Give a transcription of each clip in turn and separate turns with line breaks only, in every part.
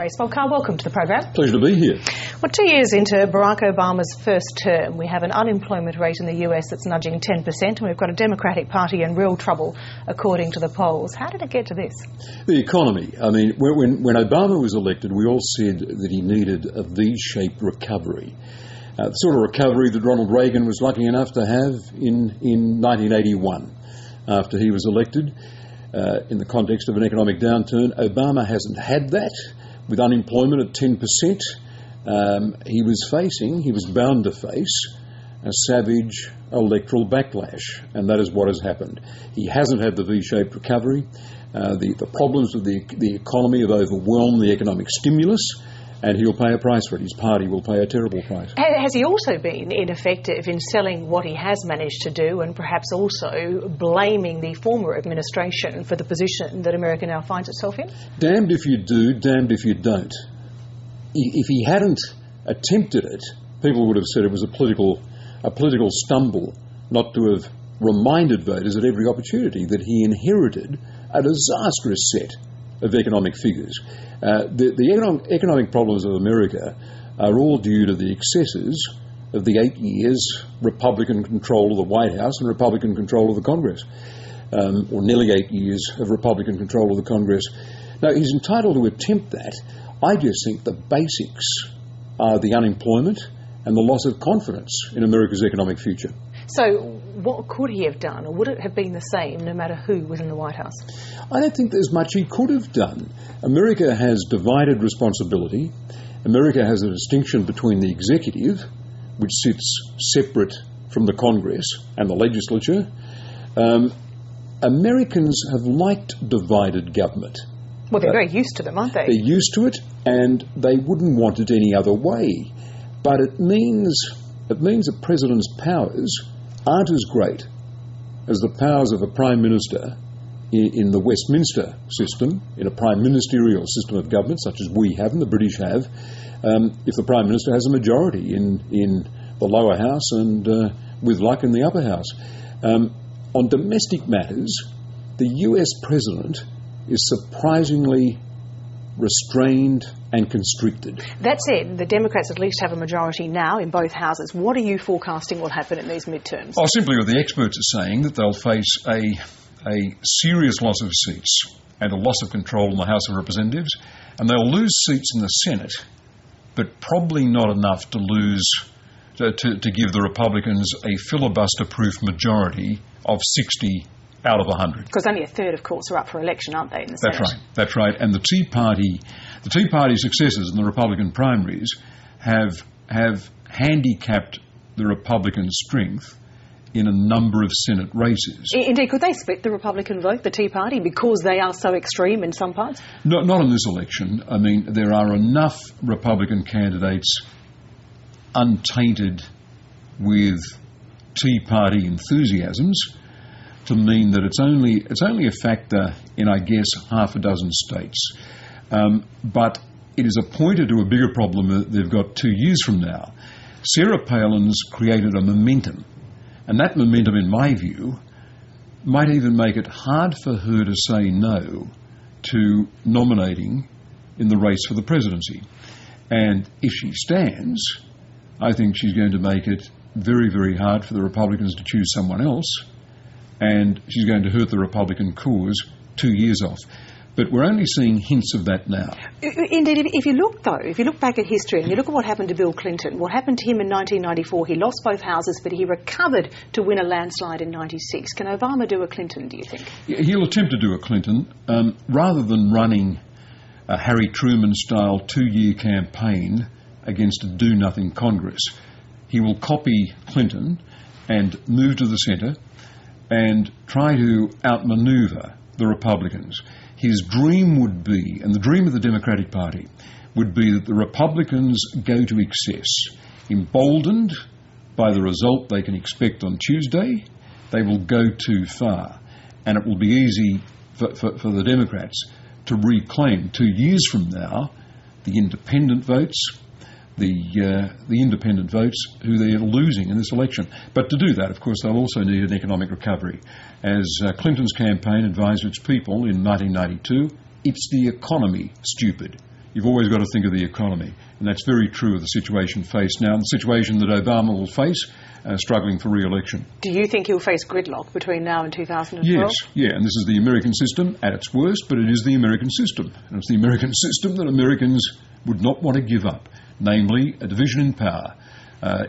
face. Bob Carr, welcome to the program.
Pleasure to be here.
Well, 2 years into Barack Obama's first term, we have an unemployment rate in the US that's nudging 10%, and we've got a Democratic Party in real trouble, according to the polls. How did it get to this?
The economy. I mean, when Obama was elected, we all said that he needed a V-shaped recovery. The sort of recovery that Ronald Reagan was lucky enough to have in 1981 after he was elected. In the context of an economic downturn, Obama hasn't had that. With unemployment at 10%, he was bound to face a savage electoral backlash, and that is what has happened. He hasn't had the V-shaped recovery. The problems of the economy have overwhelmed the economic stimulus, and he'll pay a price for it. His party will pay a terrible price.
Has he also been ineffective in selling what he has managed to do, and perhaps also blaming the former administration for the position that America now finds itself in?
Damned if you do, damned if you don't. If he hadn't attempted it, people would have said it was a political stumble not to have reminded voters at every opportunity that he inherited a disastrous set of economic figures. The economic problems of America are all due to the excesses of the 8 years Republican control of the White House and Republican control of the Congress, or nearly 8 years of Republican control of the Congress. Now, he's entitled to attempt that. I just think the basics are the unemployment and the loss of confidence in America's economic future.
So what could he have done, or would it have been the same no matter who was in the White House?
I don't think there's much he could have done. America has divided responsibility. America has a distinction between the executive, which sits separate from the Congress and the legislature. Americans have liked divided government.
Well, they're very used to them, aren't they?
They're used to it, and they wouldn't want it any other way. But it means a president's powers aren't as great as the powers of a prime minister in the Westminster system, in a prime ministerial system of government, such as we have and the British have, if the prime minister has a majority in the lower house and, with luck, in the upper house. On domestic matters, the US president is surprisingly restrained and constricted.
That said, the Democrats at least have a majority now in both houses. What are you forecasting will happen in these midterms?
Oh, simply what the experts are saying, that they'll face a serious loss of seats and a loss of control in the House of Representatives, and they'll lose seats in the Senate, but probably not enough to give the Republicans a filibuster-proof majority of 60 out of 100.
Because only a third, of course, are up for election, aren't they, in the Senate?
That's right. And the Tea Party successes in the Republican primaries have handicapped the Republican strength in a number of Senate races.
Indeed, could they split the Republican vote, the Tea Party, because they are so extreme in some parts?
Not in this election. I mean, there are enough Republican candidates untainted with Tea Party enthusiasms to mean that it's only a factor in, I guess, half a dozen states. But it is a pointer to a bigger problem that they've got 2 years from now. Sarah Palin's created a momentum, and that momentum, in my view, might even make it hard for her to say no to nominating in the race for the presidency. And if she stands, I think she's going to make it very, very hard for the Republicans to choose someone else, and she's going to hurt the Republican cause 2 years off. But we're only seeing hints of that now.
Indeed, if you look back at history and you look at what happened to Bill Clinton, what happened to him in 1994, he lost both houses, but he recovered to win a landslide in 96. Can Obama do a Clinton, do you think?
He'll attempt to do a Clinton. Rather than running a Harry Truman-style 2-year campaign against a do-nothing Congress, he will copy Clinton and move to the centre and try to outmaneuver the Republicans. His dream would be, and the dream of the Democratic Party, would be that the Republicans go to excess. Emboldened by the result they can expect on Tuesday, they will go too far. And it will be easy for the Democrats to reclaim 2 years from now the independent votes, the independent votes who they're losing in this election. But to do that, of course, they'll also need an economic recovery. As Clinton's campaign advised its people in 1992, it's the economy, stupid. you've always got to think of the economy. And that's very true of the situation faced now, and the situation that Obama will face, struggling for re-election.
Do you think he'll face gridlock between now and 2012?
Yes, yeah, and this is the American system at its worst, but it is the American system. And it's the American system that Americans would not want to give up, namely a division in power.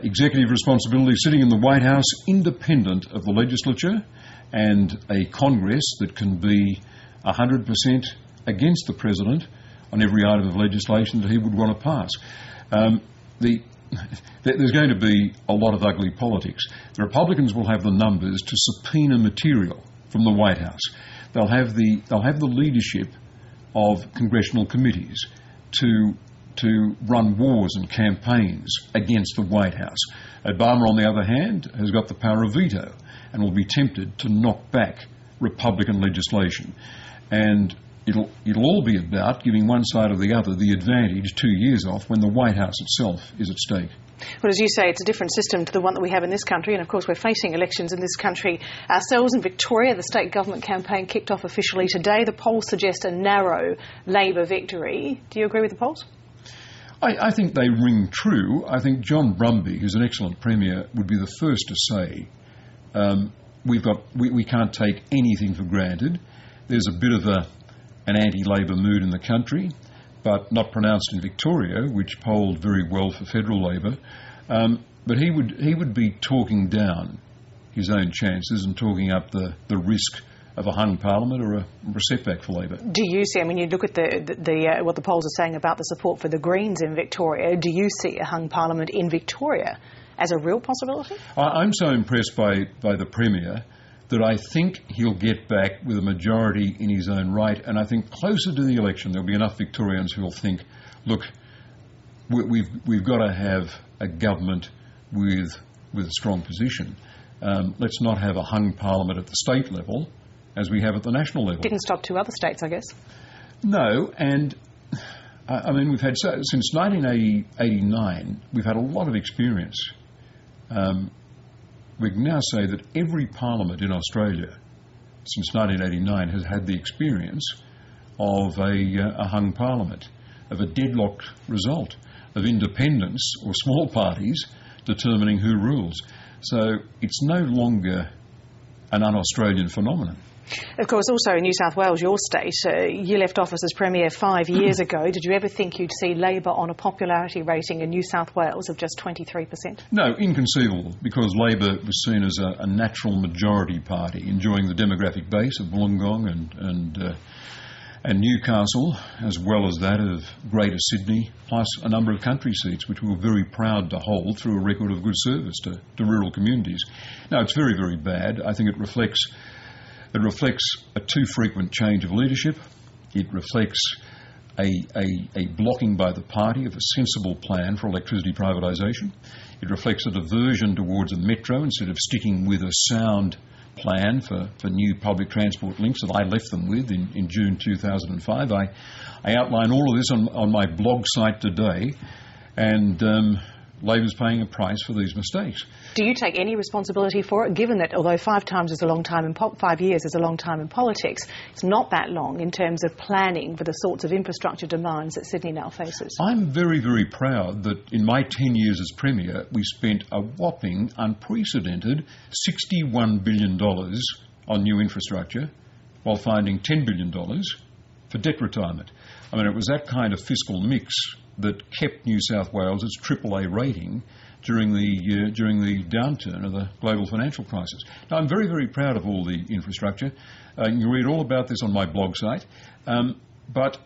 Executive responsibility sitting in the White House independent of the legislature, and a Congress that can be 100% against the President on every item of legislation that he would want to pass. There's going to be a lot of ugly politics. The Republicans will have the numbers to subpoena material from the White House. They'll have the leadership of congressional committees to run wars and campaigns against the White House. Obama, on the other hand, has got the power of veto and will be tempted to knock back Republican legislation. And it'll all be about giving one side or the other the advantage 2 years off when the White House itself is at stake.
Well, as you say, it's a different system to the one that we have in this country, and of course we're facing elections in this country ourselves. In Victoria, the state government campaign kicked off officially today. The polls suggest a narrow Labor victory. Do you agree with the polls?
I think they ring true. I think John Brumby, who's an excellent Premier, would be the first to say we can't take anything for granted. There's a bit of an anti-Labor mood in the country, but not pronounced in Victoria, which polled very well for federal Labor. But he would be talking down his own chances and talking up the risk of a hung parliament or a setback for Labor.
Do you see, I mean, you look at what the polls are saying about the support for the Greens in Victoria, do you see a hung parliament in Victoria as a real possibility?
I'm so impressed by the Premier that I think he'll get back with a majority in his own right, and I think closer to the election there'll be enough Victorians who will think, look, we've got to have a government with a strong position. Let's not have a hung parliament at the state level as we have at the national level.
Didn't stop two other states, I guess.
No, and I mean, we've had, since 1989, we've had a lot of experience. We can now say that every parliament in Australia since 1989 has had the experience of a hung parliament, of a deadlocked result, of independents or small parties determining who rules. So it's no longer an un-Australian phenomenon.
Of course, also in New South Wales, your state, you left office as Premier 5 years ago. Did you ever think you'd see Labor on a popularity rating in New South Wales of just 23%?
No, inconceivable, because Labor was seen as a natural majority party, enjoying the demographic base of Wollongong and Newcastle, as well as that of Greater Sydney, plus a number of country seats, which we were very proud to hold through a record of good service to rural communities. Now, it's very, very bad. I think it reflects a too frequent change of leadership. It reflects a blocking by the party of a sensible plan for electricity privatisation. It reflects a diversion towards a metro instead of sticking with a sound plan for new public transport links that I left them with in June 2005. I outline all of this on my blog site today, and Labor's paying a price for these mistakes.
Do you take any responsibility for it, given that although 5 years is a long time in politics, it's not that long in terms of planning for the sorts of infrastructure demands that Sydney now faces?
I'm very, very proud that in my 10 years as Premier, we spent a whopping, unprecedented $61 billion on new infrastructure while finding $10 billion for debt retirement. I mean, it was that kind of fiscal mix that kept New South Wales its AAA rating during the downturn of the global financial crisis. Now, I'm very, very proud of all the infrastructure. You can read all about this on my blog site. But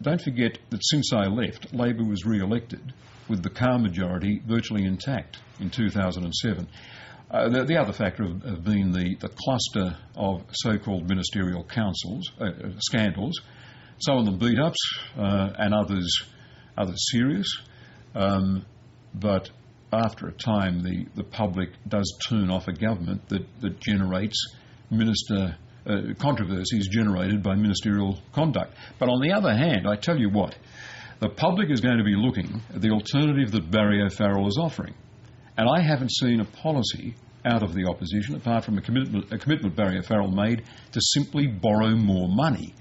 don't forget that since I left, Labor was re-elected with the Carr majority virtually intact in 2007. The other factor have been the cluster of so-called ministerial councils, scandals, some of them beat-ups and others serious. But after a time, the public does turn off a government that generates controversies generated by ministerial conduct. But on the other hand, I tell you what, the public is going to be looking at the alternative that Barry O'Farrell is offering. And I haven't seen a policy out of the opposition, apart from a commitment Barry O'Farrell made to simply borrow more money.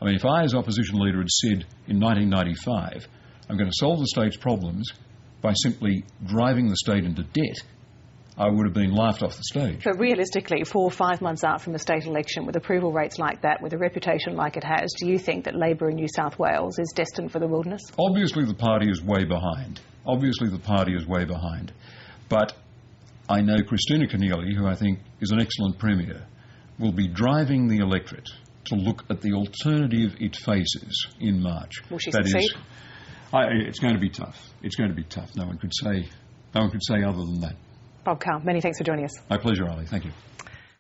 I mean, if I, as opposition leader, had said in 1995, I'm going to solve the state's problems by simply driving the state into debt, I would have been laughed off the stage.
But realistically, 4 or 5 months out from a state election, with approval rates like that, with a reputation like it has, do you think that Labor in New South Wales is destined for the wilderness?
Obviously the party is way behind. But I know Christina Keneally, who I think is an excellent Premier, will be driving the electorate to look at the alternative it faces in March.
Will she succeed?
It's going to be tough. It's going to be tough. No one could say other than that.
Bob Carr, many thanks for joining us.
My pleasure, Ali. Thank you.